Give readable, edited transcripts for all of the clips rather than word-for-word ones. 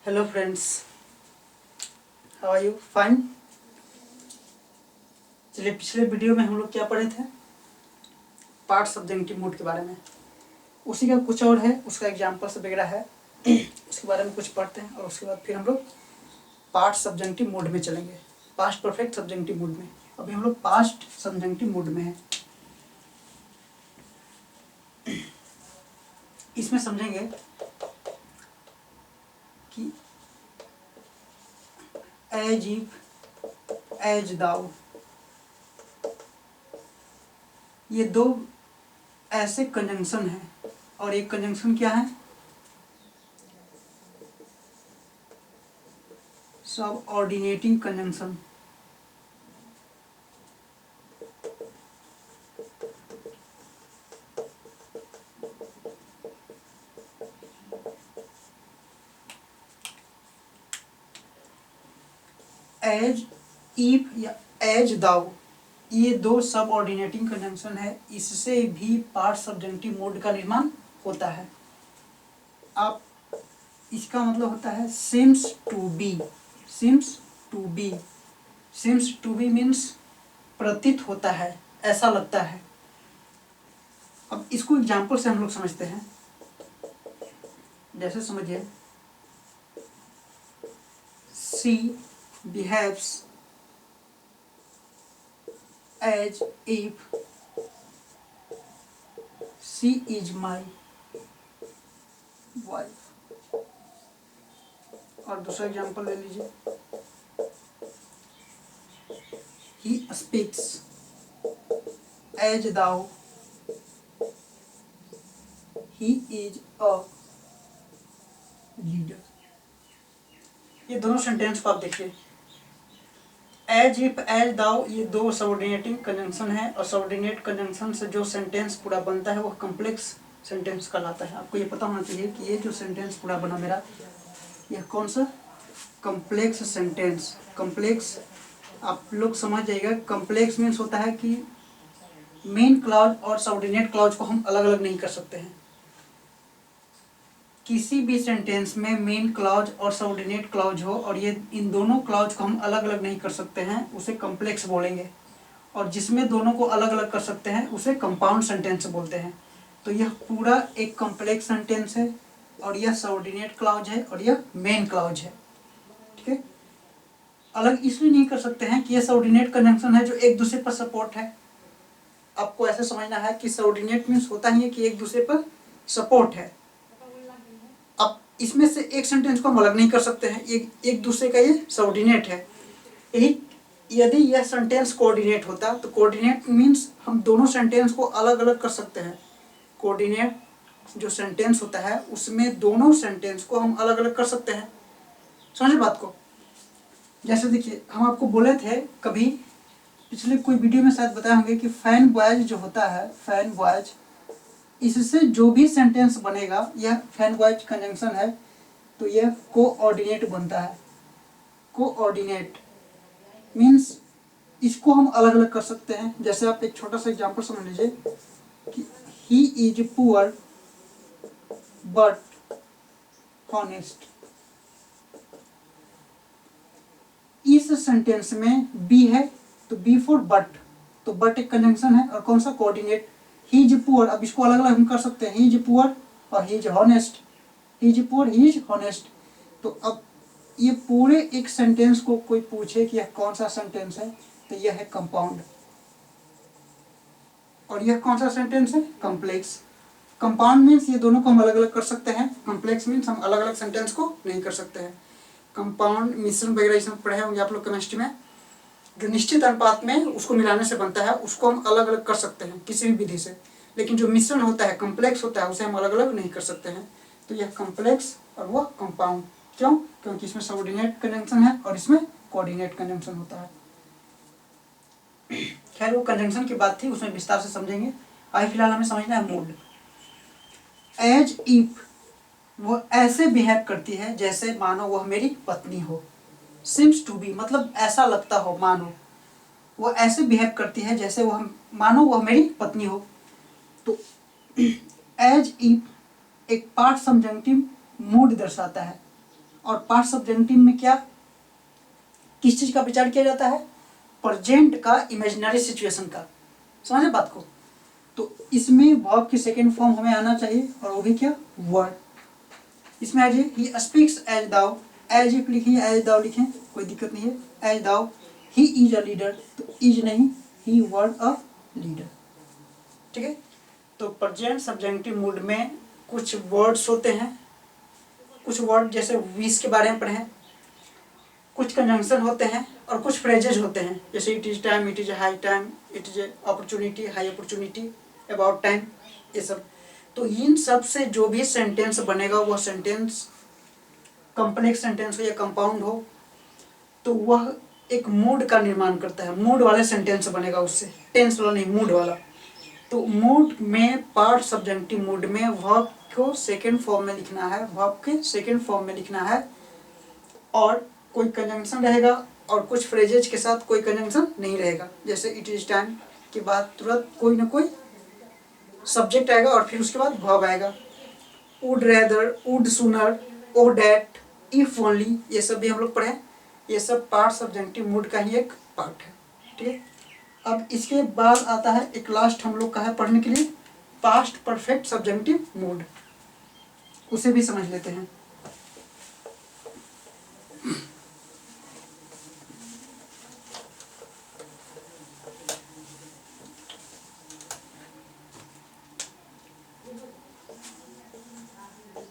Hello friends, how are you? Fine. चलिए, पिछले video में हम लोग क्या पढ़े थे? पार्ट सब्जेक्टिव मोड के बारे में। उसी का कुछ और है, उसका एग्जाम्पल्स वगैरह है। उसके बारे में कुछ पढ़ते हैं और उसके बाद फिर हम लोग पार्ट सब्जेक्टिव मोड में चलेंगे, पास्ट परफेक्ट सब्जेक्टिव मोड में। अभी हम लोग पास्ट सब्जेक्टिव मोड में हैं। इसमें समझेंगे कि एज इफ, एज दाउ, ये दो ऐसे कंजंक्शन हैं। और एक कंजंक्शन क्या है? सब ऑर्डिनेटिंग कंजंक्शन। एज इफ या एज दाउ, ये दो सब ऑर्डिनेटिंग कंजंक्शन है। इससे भी पार्ट सब्जेक्टिव मोड का निर्माण होता है। आप इसका मतलब होता है seems to be. Seems to be, seems to be means प्रतीत होता है, ऐसा लगता है। अब इसको एग्जाम्पल से हम लोग समझते हैं। जैसे समझिए, सी behaves as if she is my wife। और दूसरा एग्जांपल ले लीजिए, he speaks as though he is a leader। ये दोनों सेंटेंस को आप देखिए, एज इफ, एज दाउ, ये दो सबऑर्डिनेटिंग कंजंक्शन है। और सबऑर्डिनेट कंजंक्शन से जो सेंटेंस पूरा बनता है वो कॉम्प्लेक्स सेंटेंस कहलाता है। आपको ये पता होना चाहिए कि ये जो सेंटेंस पूरा बना मेरा, यह कौन सा? Complex sentence. कॉम्प्लेक्स आप लोग समझ जाइएगा। कॉम्प्लेक्स मीन्स होता है कि मेन क्लॉज और सबऑर्डिनेट क्लॉज को हम अलग अलग नहीं कर सकते हैं। किसी भी सेंटेंस में मेन क्लॉज और सबऑर्डिनेट क्लॉज हो और ये इन दोनों क्लॉज को हम अलग अलग नहीं कर सकते हैं, उसे कॉम्प्लेक्स बोलेंगे। और जिसमें दोनों को अलग अलग कर सकते हैं उसे कंपाउंड सेंटेंस बोलते हैं। तो यह पूरा एक कॉम्प्लेक्स सेंटेंस है और यह सबऑर्डिनेट क्लॉज है और यह मेन क्लॉज है। ठीक है, अलग इसलिए नहीं कर सकते हैं कि यह सबऑर्डिनेट कंजंक्शन है जो एक दूसरे पर सपोर्ट है। आपको ऐसे समझना है कि सबऑर्डिनेट मीन्स होता ही है कि एक दूसरे पर सपोर्ट है। अब इसमें से एक सेंटेंस को हम अलग नहीं कर सकते हैं, एक दूसरे का ये सबऑर्डिनेट है। यही यदि यह सेंटेंस कोऑर्डिनेट होता तो कोऑर्डिनेट मीन्स हम दोनों सेंटेंस को अलग अलग कर सकते हैं। कोऑर्डिनेट जो सेंटेंस होता है उसमें दोनों सेंटेंस को हम अलग अलग कर सकते हैं। समझे बात को? जैसे देखिए, हम आपको बोले थे कभी पिछले कोई वीडियो में शायद बताए होंगे कि फैन बॉयज जो होता है, फैन बॉयज, इससे जो भी सेंटेंस बनेगा यह फैन बॉयज कंजंक्शन है तो यह कोऑर्डिनेट बनता है। कोऑर्डिनेट मीन्स इसको हम अलग अलग कर सकते हैं। जैसे आप एक छोटा सा एग्जांपल समझ लीजिए कि he is poor but honest. इस सेंटेंस में बी है तो बी फॉर बट, तो बट एक कंजंक्शन है और कौन सा? कोऑर्डिनेट। ही इज पुअर, अब इसको अलग अलग हम कर सकते हैं, ही इज पुअर और he is honest. He is poor, he is honest. तो अब ये पूरे एक सेंटेंस को कोई पूछे कि यह कौन सा सेंटेंस है तो यह है कंपाउंड। और यह कौन सा सेंटेंस है? कॉम्प्लेक्स। कंपाउंड मीन्स ये दोनों को हम अलग अलग कर सकते हैं, कॉम्प्लेक्स मीन्स हम अलग अलग सेंटेंस को नहीं कर सकते हैं। कंपाउंड मिश्रण वगैरह इसमें पढ़े होंगे आप लोग केमिस्ट्री में, जो निश्चित अनुपात में उसको मिलाने से बनता है उसको हम अलग अलग कर सकते हैं किसी भी विधि से। लेकिन जो मिश्रण होता है, कॉम्प्लेक्स होता है, उसे हम अलग अलग नहीं कर सकते हैं। तो यह कॉम्प्लेक्स और वह कंपाउंड। क्यों? क्योंकि इसमें सबऑर्डिनेट कंजंक्शन है और इसमें कोऑर्डिनेट कंजंक्शन होता है। खैर वो कंजंक्शन की बात थी, उसमें विस्तार से समझेंगे। अभी फिलहाल हमें समझना है मोड। एज इफ, वो ऐसे बिहेव करती है जैसे मानो वह मेरी पत्नी हो। सिम्स टू बी मतलब ऐसा लगता हो, मानो वो ऐसे बिहेव करती है जैसे वह मानो वह मेरी पत्नी हो। तो एज इफ एक पार्ट सब्जेक्टिव मूड दर्शाता है। और पास्ट सब्जेंटिव में क्या, किस चीज का विचार किया जाता है, प्रेजेंट का इमेजिनरी सिचुएशन का, समझे बात को। तो इसमें वर्ब की सेकेंड फॉर्म हमें आना चाहिए और वो भी क्या, वर। इसमें आ जाइए, he speaks as though, as if लिखिए, एज दाउ लिखें, कोई दिक्कत नहीं है। As though, he is a leader, तो इज नहीं, ही वर अ लीडर, ठीक है। तो प्रेजेंट सब्जेंटिव मूड में कुछ वर्ड्स होते हैं, कुछ वर्ड जैसे विश के बारे में पढ़े, कुछ कंजंक्शन होते हैं और कुछ फ्रेजेज होते हैं, जैसे it is time, it is high time, it is opportunity, high opportunity, about time, ये सब। तो इन सब से जो भी सेंटेंस बनेगा वह सेंटेंस कॉम्प्लेक्स सेंटेंस हो या कंपाउंड हो, तो वह एक मूड का निर्माण करता है, मूड वाले सेंटेंस बनेगा उससे, टेंस वाला नहीं, मूड वाला। तो मूड में पार्ट सब्जेंटिव मूड में वर्ब को सेकेंड फॉर्म में लिखना है, वर्ब के सेकेंड फॉर्म में लिखना है, और कोई कंजंक्शन रहेगा और कुछ फ्रेजेज के साथ कोई कंजंक्शन नहीं रहेगा। जैसे इट इज टाइम के बाद तुरंत कोई ना कोई सब्जेक्ट आएगा और फिर उसके बाद वर्ब आएगा। Would rather, would sooner, O that, if only, ये सब भी हम लोग पढ़े, ये सब पार्ट सब्जेंटिव मूड का ही एक पार्ट है, ठीक है। अब इसके बाद आता है एक लास्ट हम लोग का है पढ़ने के लिए, पास्ट परफेक्ट सब्जेंटिव मूड, उसे भी समझ लेते हैं।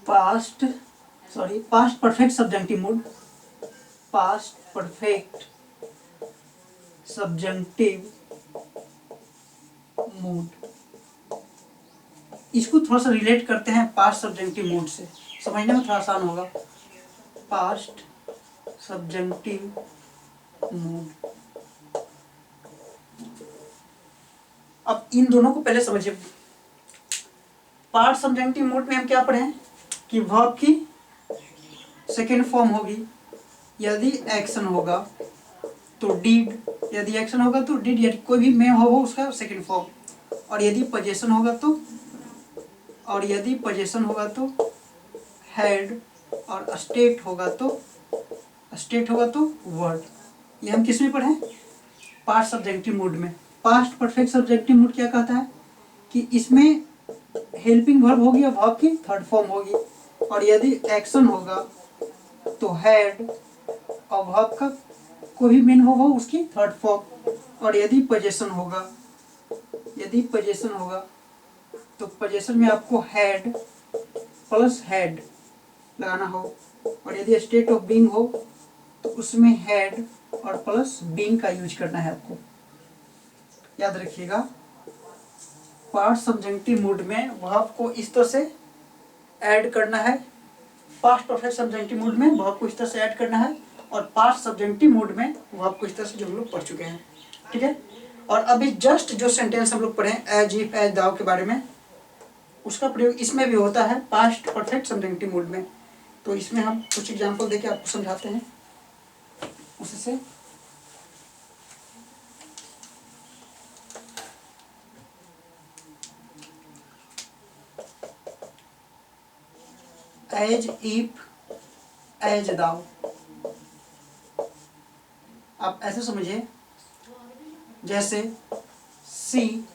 Past perfect subjunctive mood, past perfect subjunctive mood, इसको थोड़ा सा रिलेट करते हैं पास्ट सब्जेंटिव मूड से, समझने में थोड़ा आसान होगा। पास्ट सब्जेंटिव मूड, अब इन दोनों को पहले समझिए। पास्ट सब्जेंटिव मूड में हम क्या पढ़े कि वर्ब की सेकेंड फॉर्म होगी, यदि एक्शन होगा तो डिड, यदि एक्शन होगा तो डिड, यदि कोई भी में हो उसका सेकेंड फॉर्म, और यदि पोजीशन होगा तो, और यदि पोजीशन होगा तो हैड, और स्टेट होगा तो वर्ड। ये हम किस में पढ़े, पास्ट सब्जेक्टिव मूड में। पास्ट परफेक्ट सब्जेक्टिव मूड क्या कहता है कि इसमें हेल्पिंग वर्ब होगी और वर्ब की थर्ड फॉर्म होगी, और यदि एक्शन होगा तो हैड, और वर्ब का कोई भी मेन हो उसकी थर्ड फॉर्म, और यदि पोजीशन होगा तो पोजीशन में आपको हैड प्लस हैड लगाना हो, और यदि स्टेट ऑफ बीइंग हो तो उसमें हैड और प्लस बीइंग का यूज करना है आपको, याद रखिएगा। पास्ट सब्जेक्टिव मूड में वर्ब को इस तरह से ऐड करना है, पास्ट परफेक्ट सब्जेक्टिव मूड में वर्ब को इस तरह से ऐड करना है, और पास्ट सब्जेक्टिव मूड में वर्ब को इस तरह से जो हम लोग पढ़ चुके हैं, ठीक है। और अभी जस्ट जो सेंटेंस हम लोग पढ़े एज इफ, एज दाउ के बारे में, उसका प्रयोग इसमें भी होता है पास्ट परफेक्ट सब्जेक्टिव मूड में। तो इसमें हम कुछ एग्जांपल देके आपको समझाते हैं उससे। एज इफ, एज दाउ, आप ऐसे समझिए जैसे she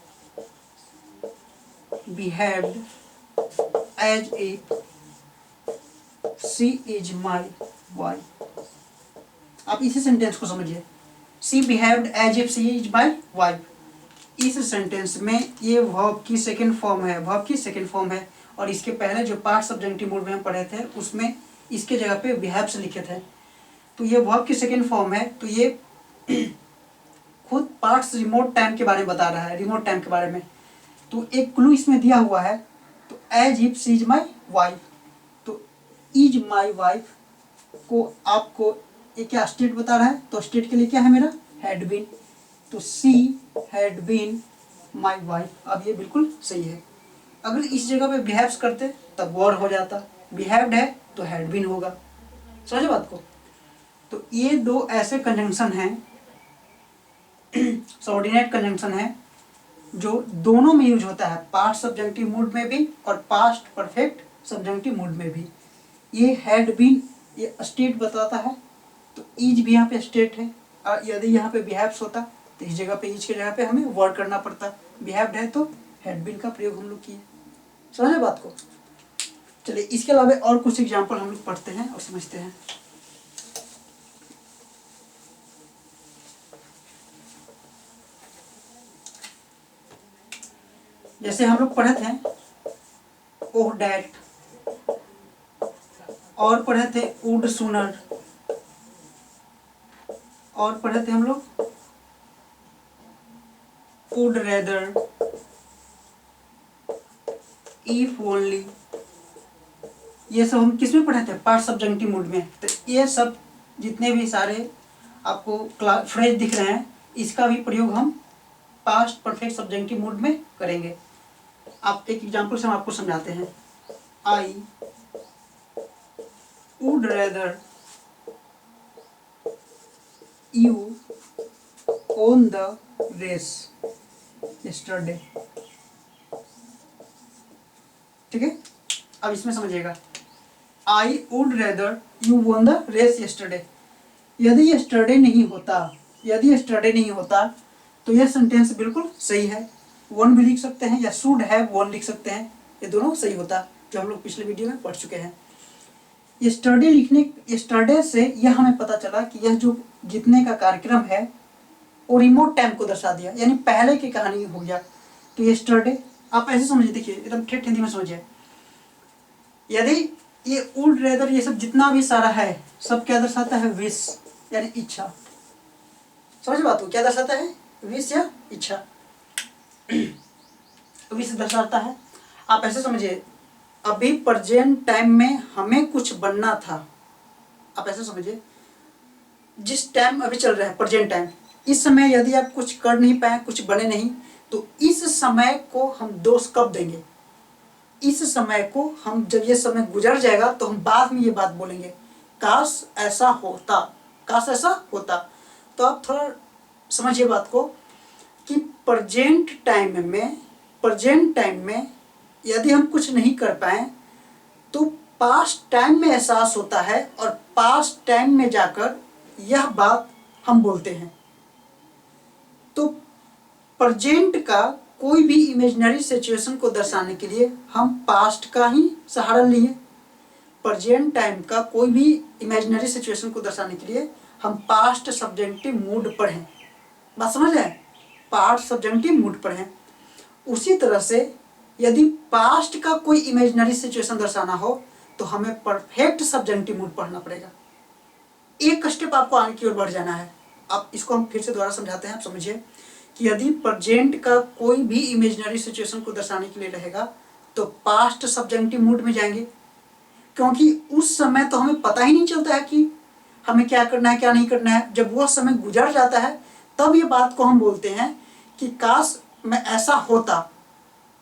behaved as if she is my wife. आप इसी सेंटेंस को समझिए, she behaved as if she is my wife. इस सेंटेंस में ये वर्ब की सेकेंड फॉर्म है, और इसके पहले जो पास्ट सब्जेक्टिव मूड में हम पढ़े थे उसमें इसके जगह पे बिहेव्स लिखे थे। तो ये वर्ब की सेकेंड फॉर्म है, तो ये खुद पास्ट रिमोट टाइम के बारे में बता रहा है, रिमोट टाइम के बारे में। तो एक क्लू इसमें दिया हुआ है, तो as if she is my wife, तो इज माई वाइफ को आपको ये क्या स्टेट बता रहा है, तो स्टेट के लिए क्या है मेरा हैड बीन, तो she had been my wife. अब ये बिल्कुल सही है। अगर इस जगह पे बिहेव्स करते तब वर हो जाता, बिहेव्ड है तो हैड बीन होगा, समझे बात को। तो ये दो ऐसे कंजंक्शन हैं, सबऑर्डिनेट कंजंक्शन है, जो दोनों में यूज होता है, पास्ट सब्जेक्टिव मूड में भी और पास्ट परफेक्ट सब्जेक्टिव मूड में भी। ये हैड बीन ये स्टेट बताता है, तो इज भी यहाँ पे स्टेट है। और यदि यहाँ पे बिहेव्स होता तो इस जगह पे इज के जगह पे हमें वर्ड करना पड़ता। बिहेव्ड है तो हैड बीन का प्रयोग हम लोग किए। समझे बात को? चलिए इसके अलावा और कुछ एग्जाम्पल हम लोग पढ़ते हैं और समझते हैं। जैसे हम लोग पढ़े थे ओह डैट, और पढ़े थे वुड सूनर, और पढ़े थे हम लोग वुड रेदर, इफ ओनली। ये सब हम किस में पढ़े थे? पार्ट सब्जेक्टिव मूड में। तो ये सब जितने भी सारे आपको फ्रेज दिख रहे हैं, इसका भी प्रयोग हम पास्ट परफेक्ट सब्जेक्टिव मूड में करेंगे। आप एक एग्जांपल से हम आपको समझाते हैं। I would rather you won the race yesterday. ठीक है, अब इसमें समझिएगा। I would rather you won the race yesterday. यदि यस्टरडे नहीं होता तो यह सेंटेंस बिल्कुल सही है। वन भी लिख सकते हैं या शुड हैव वन लिख सकते हैं, ये दोनों सही होता, जो हम लोग पिछले वीडियो में पढ़ चुके हैं। यस्टरडे से यह हमें पता चला कि यह जो जीतने का कार्यक्रम है वो रिमोट टाइम को दर्शा दिया, यानी पहले की कहानी हो गया। तो यस्टरडे आप ऐसे समझिए, देखिए एकदम ठेठ हिंदी में समझिए। यदि ये वुड रेदर ये सब जितना भी सारा है सब क्या दर्शाता है? विश, यानी इच्छा। समझ बात को? क्या दर्शाता है? विश या इच्छा। विश दर्शाता है। आप ऐसे समझिए, अभी प्रेजेंट टाइम में हमें कुछ बनना था। आप ऐसे समझिए, जिस टाइम अभी चल रहा है प्रेजेंट टाइम, इस समय यदि आप कुछ कर नहीं पाए, कुछ बने नहीं, तो इस समय को हम दोष कब देंगे? इस समय को हम, जब ये समय गुजर जाएगा तो हम बाद में ये बात बोलेंगे, काश ऐसा होता, काश ऐसा होता। तो आप थोड़ा समझिए बात को कि प्रेजेंट टाइम में यदि हम कुछ नहीं कर पाए तो पास्ट टाइम में एहसास होता है, और पास्ट टाइम में जाकर यह बात हम बोलते हैं। तो प्रेजेंट का कोई भी इमेजिनरी सिचुएशन को दर्शाने के लिए हम पास्ट का ही सहारा लिए। प्रेजेंट टाइम का कोई भी इमेजिनरी सिचुएशन को दर्शाने के लिए हम पास्ट सब्जेक्टिव मूड पर हैं। बात समझ रहे हैं? पास्ट सब्जेक्टिव मूड पर हैं। उसी तरह से यदि पास्ट का कोई इमेजिनरी सिचुएशन दर्शाना हो तो हमें परफेक्ट सब्जेक्टिव मूड पढ़ना पड़ेगा। एक स्टेप आपको आगे की ओर बढ़ जाना है। अब इसको हम फिर से दोबारा समझाते हैं, आप समझिए कि यदि प्रेजेंट का कोई भी इमेजिनरी सिचुएशन को दर्शाने के लिए रहेगा तो पास्ट सब्जेक्टिव मूड में जाएंगे, क्योंकि उस समय तो हमें पता ही नहीं चलता है कि हमें क्या करना है क्या नहीं करना है। जब वह समय गुजर जाता है तब ये बात को हम बोलते हैं कि काश मैं ऐसा होता।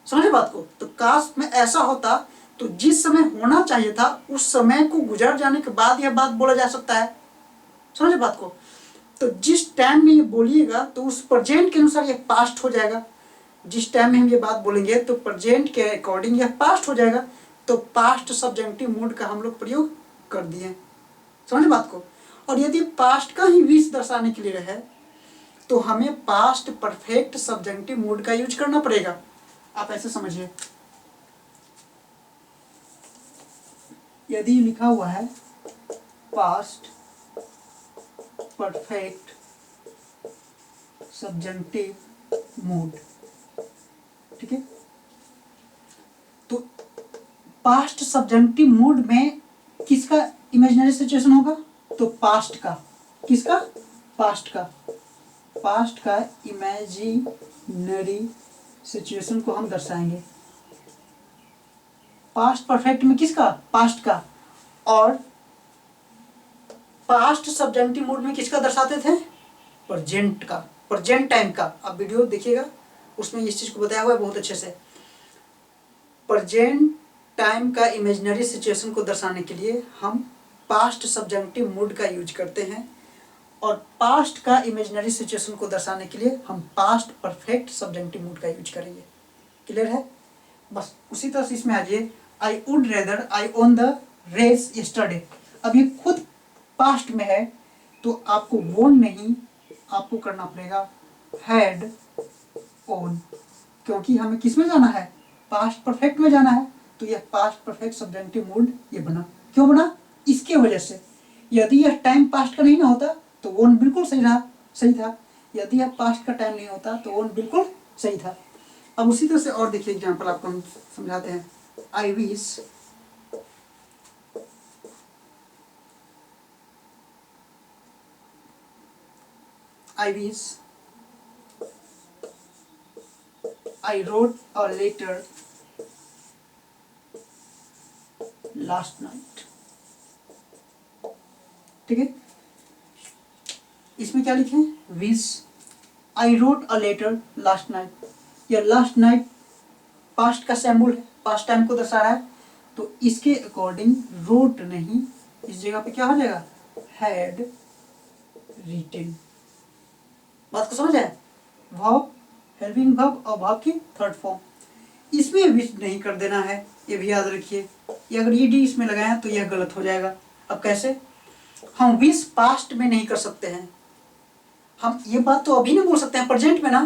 समझे बात को? तो काश मैं ऐसा होता, तो जिस समय होना चाहिए था उस समय को गुजर जाने के बाद यह बात बोला जा सकता है। समझे बात को? तो जिस टाइम में ये बोलिएगा तो उस प्रेजेंट के अनुसार ये पास्ट हो जाएगा। जिस टाइम में हम ये बात बोलेंगे तो प्रेजेंट के अकॉर्डिंग यह पास्ट हो जाएगा। तो पास्ट सब्जेक्टिव मूड का हम लोग प्रयोग कर दिए। समझे बात को? और यदि पास्ट का ही विश दर्शाने के लिए रहे तो हमें पास्ट परफेक्ट सब्जेक्टिव मूड का यूज करना पड़ेगा। आप ऐसे समझिए, यदि लिखा हुआ है पास्ट परफेक्ट सब्जेक्टिव मूड, ठीक है, तो पास्ट सब्जेक्टिव मूड में किसका इमेजिनरी सिचुएशन होगा? तो पास्ट का। किसका? पास्ट का। पास्ट का इमेजिनरी सिचुएशन को हम दर्शाएंगे। पास्ट परफेक्ट में किसका? पास्ट का। और पास्ट सब्जेक्टिव मूड में किसका दर्शाते थे? प्रेजेंट का, प्रेजेंट टाइम का। आप वीडियो देखिएगा, उसमें इस चीज को बताया हुआ है बहुत अच्छे से। प्रेजेंट टाइम का इमेजिनरी सिचुएशन को दर्शाने के लिए हम पास्ट सब्जेक्टिव मूड का यूज करते हैं, और पास्ट का इमेजिनरी सिचुएशन को दर्शाने के लिए हम पास्ट परफेक्ट सब्जेक्टिव मूड का यूज करेंगे। क्लियर है? बस उसी तरह से इसमें आ जाइए, I would rather I won the race yesterday. अब ये खुद पास्ट में है तो आपको वोन नहीं, आपको करना पड़ेगा हैड ओन, क्योंकि हमें किस में जाना है, पास्ट परफेक्ट में जाना है। तो यह पास्ट परफेक्ट सब्जेंटिव मोड ये बना। क्यों बना, इसके वजह से। यदि यह टाइम पास्ट का नहीं ना होता तो वोन बिल्कुल सही था। यदि यह पास्ट का टाइम नहीं होता तो वोन बिल्कुल सही था। अब उसी तरह से और देखिए एग्जाम्पल आपको हम समझाते हैं। I wish I wrote a letter last night। ठीक है, इसमें क्या लिखे, wish, I wrote a letter last night. यह लास्ट नाइट पास्ट का सिंबल है, पास्ट टाइम को दर्शा रहा है, तो इसके अकॉर्डिंग रोट नहीं, इस जगह पे क्या हो जाएगा, हैड रिटेन। बात को समझ आए, वर्ब, हेल्पिंग वर्ब और वर्ब की थर्ड फॉर्म। इसमें विश नहीं कर देना है, ये भी याद रखिए। ये अगर ये डी इसमें लगाया तो यह गलत हो जाएगा। अब कैसे, हम विश पास्ट में नहीं कर सकते हैं। हम ये बात तो अभी नहीं बोल सकते हैं, प्रेजेंट में ना,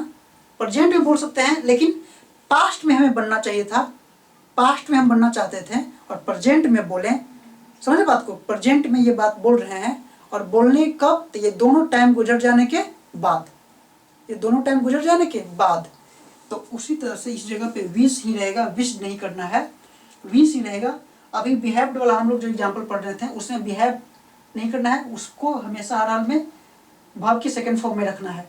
प्रेजेंट में बोल सकते हैं, लेकिन पास्ट में हमें बनना चाहिए था, पास्ट में हम बनना चाहते थे और प्रेजेंट में बोले। समझे बात को, प्रेजेंट में ये बात बोल रहे हैं और बोलने कब, तो ये दोनों टाइम गुजर जाने के बाद, ये दोनों टाइम गुजर जाने के बाद। तो उसी तरह से इस जगह पे विश ही रहेगा, विश नहीं करना है, विश ही रहेगा। अभी बिहेव्ड वाला हम लोग जो एग्जाम्पल पढ़ रहे थे उसमें बिहेव नहीं करना है, उसको हमेशा हर हाल में वर्ब की सेकंड फॉर्म में रखना है,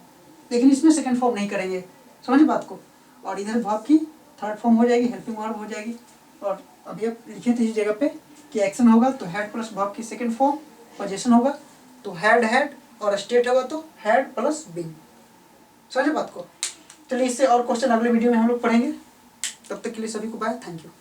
लेकिन इसमें सेकंड फॉर्म नहीं करेंगे। समझे बात को, और इधर वर्ब की थर्ड फॉर्म हो जाएगी, हेल्पिंग वर्ब हो जाएगी। और अभी आप लिखे थे इस जगह पे कि एक्शन होगा तो हैड प्लस वर्ब की सेकंड फॉर्म, पोजीशन होगा तो हैड और स्टेट होगा तो हैड प्लस बीन। समझे बात को। चलिए इससे और क्वेश्चन अगले वीडियो में हम लोग पढ़ेंगे। तब तक के लिए सभी को बाय, थैंक यू।